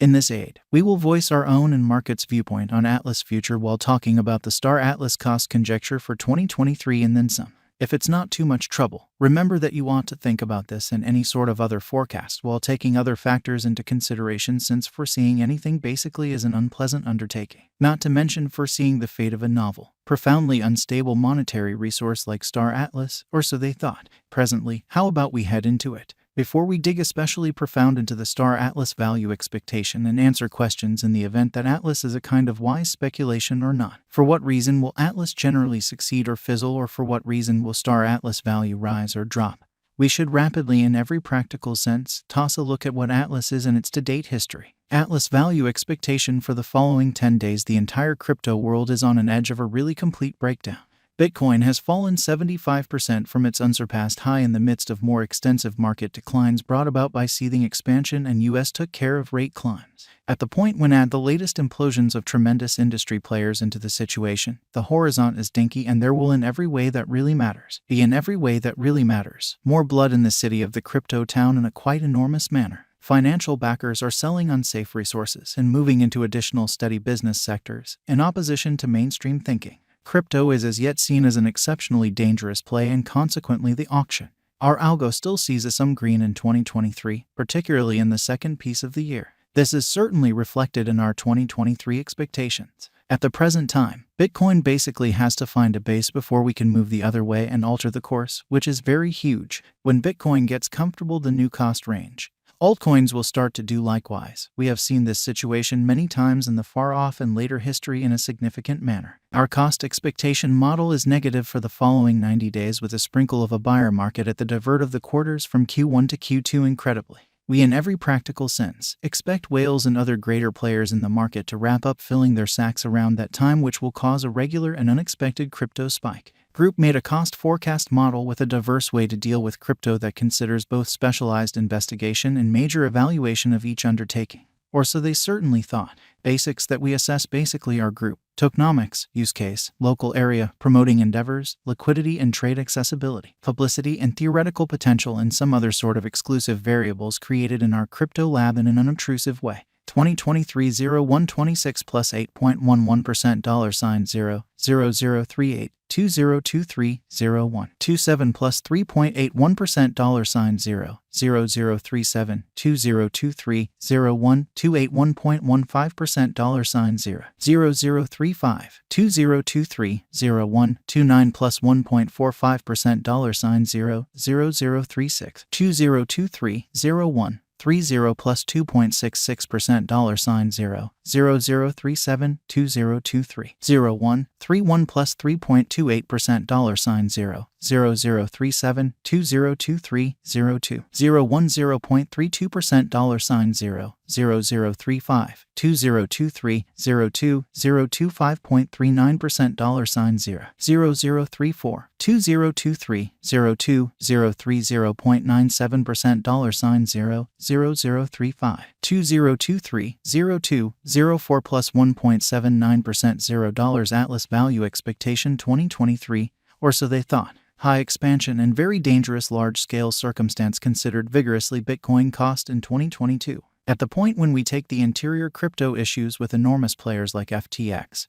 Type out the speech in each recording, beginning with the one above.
In this aid, we will voice our own and market's viewpoint on Atlas future while talking about the Staratlas cost conjecture for 2023 and then some. If it's not too much trouble, remember that you want to think about this and any sort of other forecast while taking other factors into consideration, since foreseeing anything basically is an unpleasant undertaking. Not to mention foreseeing the fate of a novel, profoundly unstable monetary resource like Staratlas, or so they thought. Presently, how about we head into it? Before we dig especially profound into the Staratlas value expectation and answer questions in the event that Atlas is a kind of wise speculation or not. For what reason will Atlas generally succeed or fizzle, or for what reason will Staratlas value rise or drop? We should rapidly, in every practical sense, toss a look at what Atlas is and its to-date history. Atlas value expectation for the following 10 days. The entire crypto world is on an edge of a really complete breakdown. Bitcoin has fallen 75% from its unsurpassed high in the midst of more extensive market declines brought about by seething expansion, and US took care of rate climbs. At the point when add the latest implosions of tremendous industry players into the situation, the horizon is dinky, and there will in every way that really matters be in every way that really matters more blood in the city of the crypto town in a quite enormous manner. Financial backers are selling unsafe resources and moving into additional steady business sectors, in opposition to mainstream thinking. Crypto is as yet seen as an exceptionally dangerous play, and consequently the auction. Our algo still sees some green in 2023, particularly in the second piece of the year. This is certainly reflected in our 2023 expectations. At the present time, Bitcoin basically has to find a base before we can move the other way and alter the course, which is very huge. When Bitcoin gets comfortable the new cost range, altcoins will start to do likewise. We have seen this situation many times in the far-off and later history in a significant manner. Our cost expectation model is negative for the following 90 days, with a sprinkle of a buyer market at the divert of the quarters from Q1 to Q2. Incredibly, we in every practical sense expect whales and other greater players in the market to wrap up filling their sacks around that time, which will cause a regular and unexpected crypto spike. Group made a cost forecast model with a diverse way to deal with crypto that considers both specialized investigation and major evaluation of each undertaking. Or so they certainly thought. Basics that we assess basically are group, tokenomics, use case, local area, promoting endeavors, liquidity and trade accessibility, publicity and theoretical potential, and some other sort of exclusive variables created in our crypto lab in an unobtrusive way. 2023-01-26 plus 8.11% $0.0038 2023-01 27 plus 3.81% $0.0037 2023-01 281.15% $0.0035 2023-01 29 plus 1.45% $0.0036 2023-01 30 plus 2.66% $0.0037 2023 01 31 plus 3.28% $0.0037 2023 02 01 0.32% $0.0035 2023 02 02 5.39% $0.0034 2023 02 03 0.97% $0.0035 2023 02 04 plus 1.79% $0. Atlas value expectation 2023, or so they thought. High expansion and very dangerous large-scale circumstance considered vigorously Bitcoin cost in 2022. At the point when we take the interior crypto issues with enormous players like FTX,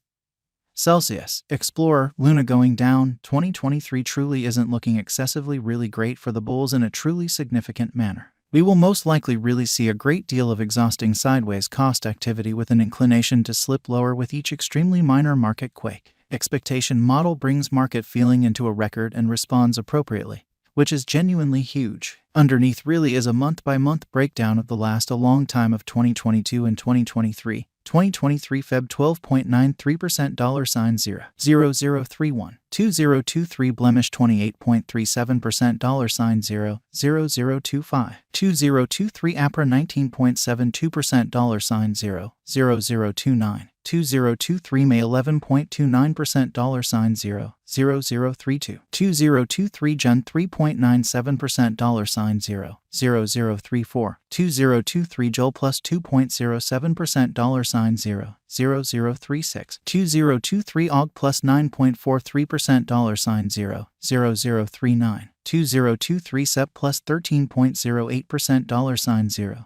Celsius, Explorer, Luna going down, 2023 truly isn't looking excessively really great for the bulls in a truly significant manner. We will most likely really see a great deal of exhausting sideways cost activity with an inclination to slip lower with each extremely minor market quake. Expectation model brings market feeling into a record and responds appropriately, which is genuinely huge. Underneath really is a month-by-month breakdown of the last a long time of 2022 and 2023. 2023 Feb 12.93% $0.0031 2023 blemish 28.37% $0.0025 2023 APRA 19.72% $0.0029 2023 May 11.29% $0.0032 2023 Jan 3.97% $0.0034 2023 Joel plus 2.07% $0.0036 2023 AUG plus 9.43% $0.00 $0.0039. 2023 SEP plus 13.08% $0.0040.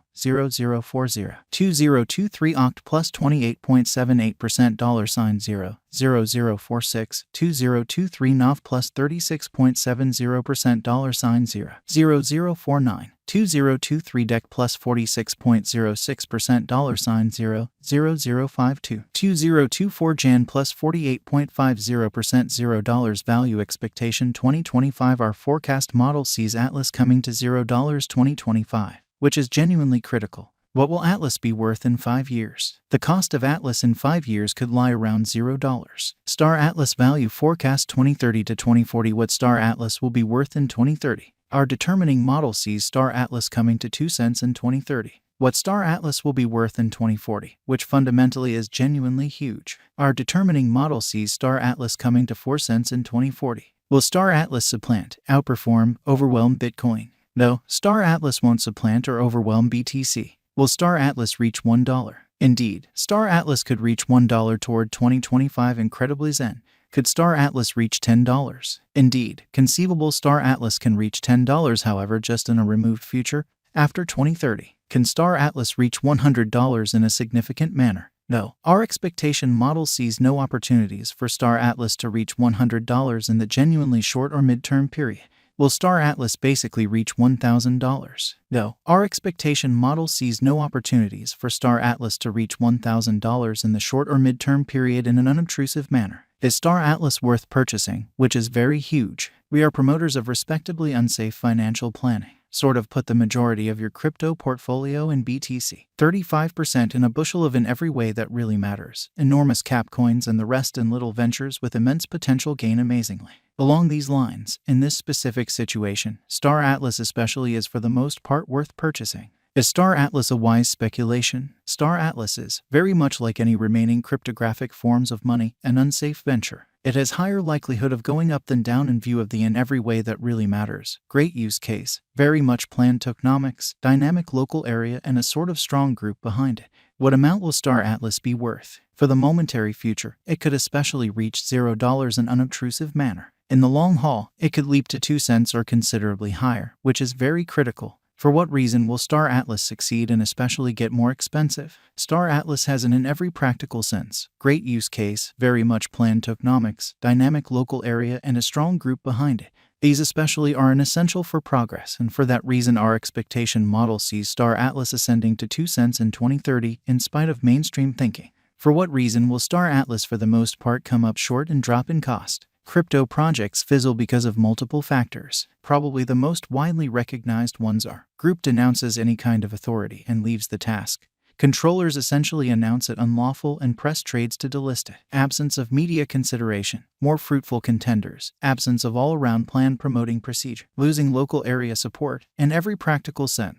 2023 OCT plus 28.78% $0.0046. 2023 NOV plus 36.70% $0.0049. 2023 DEC plus 46.06% $0.0052. 2024 JAN plus 48.50% $0 value expectation 2025. Our forecast model sees Atlas coming to $0 2025, which is genuinely critical. What will Atlas be worth in 5 years? The cost of Atlas in 5 years could lie around $0. Star Atlas value forecast 2030 to 2040. What Star Atlas will be worth in 2030? Our determining model sees Star Atlas coming to 2 cents in 2030. What Star Atlas will be worth in 2040, which fundamentally is genuinely huge. Our determining model sees Star Atlas coming to 4 cents in 2040. Will Star Atlas supplant, outperform, overwhelm Bitcoin? No, Star Atlas won't supplant or overwhelm BTC. Will Star Atlas reach $1? Indeed, Star Atlas could reach $1 toward 2025. Incredibly Zen. Could Star Atlas reach $10? Indeed, conceivable. Star Atlas can reach $10, however, just in a removed future, after 2030. Can Star Atlas reach $100 in a significant manner? No. Our expectation model sees no opportunities for Star Atlas to reach $100 in the genuinely short or mid-term period. Will Star Atlas basically reach $1,000? No. Our expectation model sees no opportunities for Star Atlas to reach $1,000 in the short or mid-term period in an unobtrusive manner. Is Star Atlas worth purchasing, which is very huge? We are promoters of respectably unsafe financial planning. Sort of put the majority of your crypto portfolio in BTC. 35% in a bushel of in every way that really matters. Enormous cap coins and the rest in little ventures with immense potential gain amazingly. Along these lines, in this specific situation, Star Atlas especially is for the most part worth purchasing. Is Star Atlas a wise speculation? Star Atlas is, very much like any remaining cryptographic forms of money, an unsafe venture. It has higher likelihood of going up than down in view of the in every way that really matters. Great use case, very much planned tokenomics, dynamic local area, and a sort of strong group behind it. What amount will Star Atlas be worth? For the momentary future, it could especially reach $0 in unobtrusive manner. In the long haul, it could leap to 2 cents or considerably higher, which is very critical. For what reason will Star Atlas succeed and especially get more expensive? Star Atlas has an in every practical sense, great use case, very much planned tokenomics, dynamic local area, and a strong group behind it. These especially are an essential for progress, and for that reason our expectation model sees Star Atlas ascending to 2 cents in 2030 in spite of mainstream thinking. For what reason will Star Atlas for the most part come up short and drop in cost? Crypto projects fizzle because of multiple factors. Probably the most widely recognized ones are: group denounces any kind of authority and leaves the task. Controllers essentially announce it unlawful and press trades to delist it. Absence of media consideration. More fruitful contenders. Absence of all-around plan promoting procedure. Losing local area support. In every practical sense,